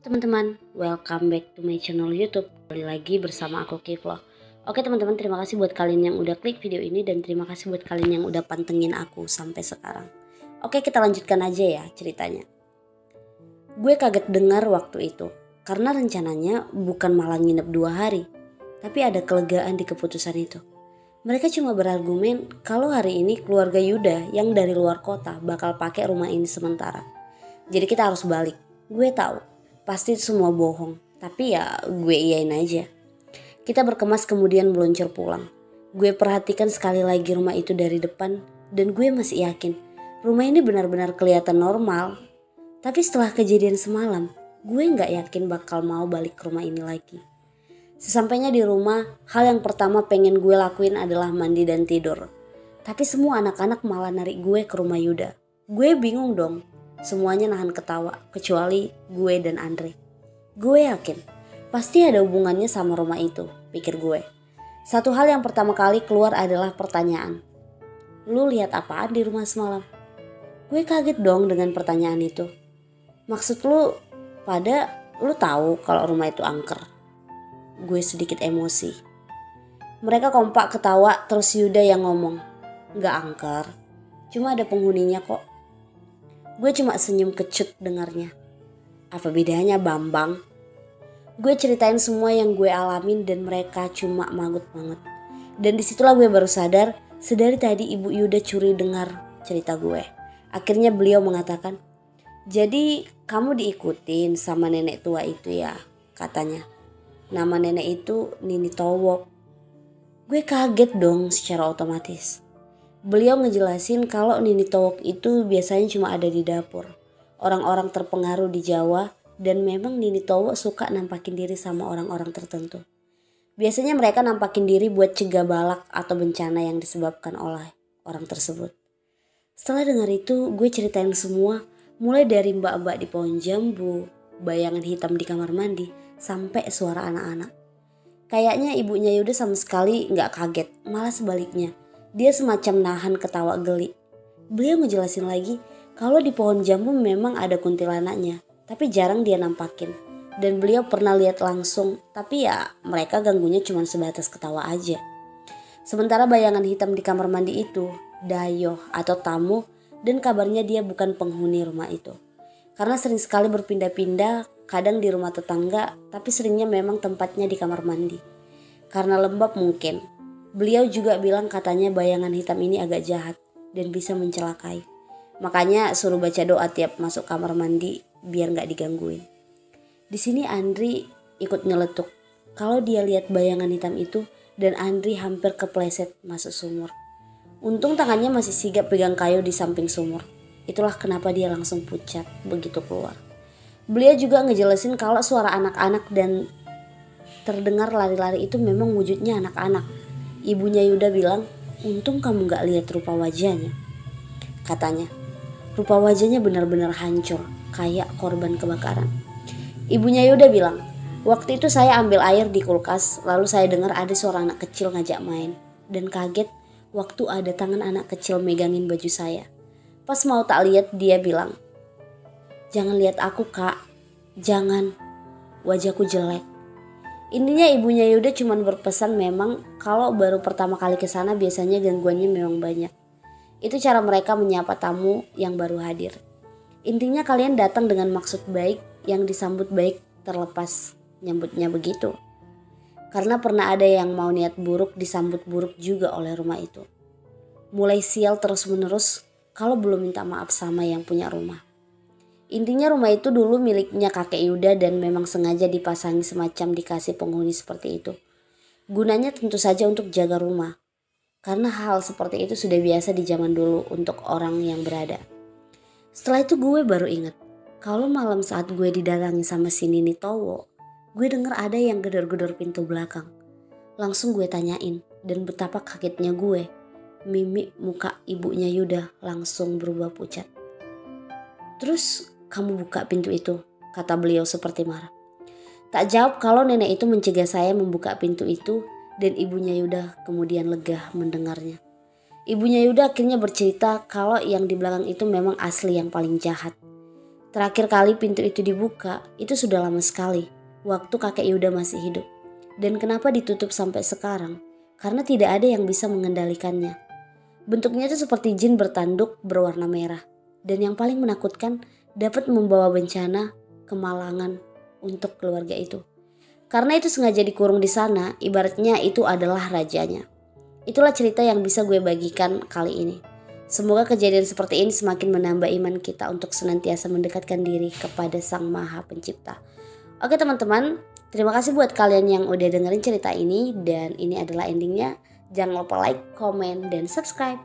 Teman-teman, welcome back to my channel YouTube. Kembali lagi bersama aku Kiflo. Oke teman-teman, terima kasih buat kalian yang udah klik video ini dan terima kasih buat kalian yang udah pantengin aku sampai sekarang. Oke, kita lanjutkan aja ya ceritanya. Gue kaget dengar waktu itu karena rencananya bukan malah nginep 2 hari, tapi ada kelegaan di keputusan itu. Mereka cuma berargumen kalau hari ini keluarga Yuda yang dari luar kota bakal pakai rumah ini sementara. Jadi kita harus balik. Gue tahu, pasti semua bohong. Tapi ya gue iyain aja. Kita berkemas kemudian meluncur pulang. Gue perhatikan sekali lagi rumah itu dari depan dan gue masih yakin rumah ini benar-benar kelihatan normal. Tapi setelah kejadian semalam, gue gak yakin bakal mau balik ke rumah ini lagi. Sesampainya di rumah, hal yang pertama pengen gue lakuin adalah mandi dan tidur. Tapi semua anak-anak malah narik gue ke rumah Yuda. Gue bingung dong. Semuanya nahan ketawa, kecuali gue dan Andre. Gue yakin, pasti ada hubungannya sama rumah itu, pikir gue. Satu hal yang pertama kali keluar adalah pertanyaan. Lu lihat apaan di rumah semalam? Gue kaget dong dengan pertanyaan itu. Maksud lu lu tahu kalau rumah itu angker? Gue sedikit emosi. Mereka kompak ketawa terus Yuda yang ngomong. Nggak angker, cuma ada penghuninya kok. Gue cuma senyum kecut dengarnya. Apa bedanya Bambang? Gue ceritain semua yang gue alamin dan mereka cuma mangut-mangut. Dan disitulah gue baru sadar, sedari tadi Ibu Yuda curi dengar cerita gue. Akhirnya beliau mengatakan, jadi kamu diikutin sama nenek tua itu ya, katanya. Nama nenek itu Nini Towok. Gue kaget dong secara otomatis. Beliau ngejelasin kalau Nini Towok itu biasanya cuma ada di dapur. Orang-orang terpengaruh di Jawa dan memang Nini Towok suka nampakin diri sama orang-orang tertentu. Biasanya mereka nampakin diri buat cegah balak atau bencana yang disebabkan oleh orang tersebut. Setelah dengar itu gue ceritain semua, mulai dari mbak-mbak di pohon jambu, bayangan hitam di kamar mandi, sampai suara anak-anak. Kayaknya ibunya Yuda sama sekali gak kaget, malah sebaliknya. Dia semacam nahan ketawa geli. Beliau ngejelasin lagi kalau di pohon jambu memang ada kuntilanaknya, tapi jarang dia nampakin. Dan beliau pernah lihat langsung, tapi ya mereka ganggunya cuma sebatas ketawa aja. Sementara bayangan hitam di kamar mandi itu, dayoh atau tamu, dan kabarnya dia bukan penghuni rumah itu. Karena sering sekali berpindah-pindah, kadang di rumah tetangga, tapi seringnya memang tempatnya di kamar mandi. Karena lembab mungkin. Beliau juga bilang katanya bayangan hitam ini agak jahat dan bisa mencelakai. Makanya suruh baca doa tiap masuk kamar mandi biar gak digangguin. Di sini Andri ikut nyeletuk kalau dia lihat bayangan hitam itu dan Andri hampir kepleset masuk sumur. Untung tangannya masih sigap pegang kayu di samping sumur. Itulah kenapa dia langsung pucat begitu keluar. Beliau juga ngejelasin kalau suara anak-anak dan terdengar lari-lari itu memang wujudnya anak-anak. Ibunya Yuda bilang, untung kamu gak lihat rupa wajahnya. Katanya, rupa wajahnya benar-benar hancur, kayak korban kebakaran. Ibunya Yuda bilang, waktu itu saya ambil air di kulkas, lalu saya dengar ada suara anak kecil ngajak main. Dan kaget waktu ada tangan anak kecil megangin baju saya. Pas mau tak lihat dia bilang, jangan lihat aku kak, jangan, wajahku jelek. Intinya ibunya Yuda cuma berpesan memang kalau baru pertama kali ke sana biasanya gangguannya memang banyak. Itu cara mereka menyapa tamu yang baru hadir. Intinya kalian datang dengan maksud baik yang disambut baik terlepas nyambutnya begitu. Karena pernah ada yang mau niat buruk disambut buruk juga oleh rumah itu. Mulai sial terus menerus kalau belum minta maaf sama yang punya rumah. Intinya rumah itu dulu miliknya kakek Yuda dan memang sengaja dipasangi semacam dikasih penghuni seperti itu. Gunanya tentu saja untuk jaga rumah. Karena hal seperti itu sudah biasa di zaman dulu untuk orang yang berada. Setelah itu gue baru ingat, kalau malam saat gue didatangi sama si Nini Towo, gue dengar ada yang gedor-gedor pintu belakang. Langsung gue tanyain dan betapa kagetnya gue. Mimik muka ibunya Yuda langsung berubah pucat. Terus kamu buka pintu itu, kata beliau seperti marah. Tak jawab kalau nenek itu mencegah saya membuka pintu itu dan ibunya Yuda kemudian lega mendengarnya. Ibunya Yuda akhirnya bercerita kalau yang di belakang itu memang asli yang paling jahat. Terakhir kali pintu itu dibuka, itu sudah lama sekali, waktu kakek Yuda masih hidup. Dan kenapa ditutup sampai sekarang? Karena tidak ada yang bisa mengendalikannya. Bentuknya itu seperti jin bertanduk berwarna merah. Dan yang paling menakutkan, dapat membawa bencana, kemalangan untuk keluarga itu. Karena itu sengaja dikurung di sana, ibaratnya itu adalah rajanya. Itulah cerita yang bisa gue bagikan kali ini. Semoga kejadian seperti ini semakin menambah iman kita untuk senantiasa mendekatkan diri kepada Sang Maha Pencipta. Oke teman-teman, terima kasih buat kalian yang udah dengerin cerita ini dan ini adalah endingnya. Jangan lupa like, komen, dan subscribe.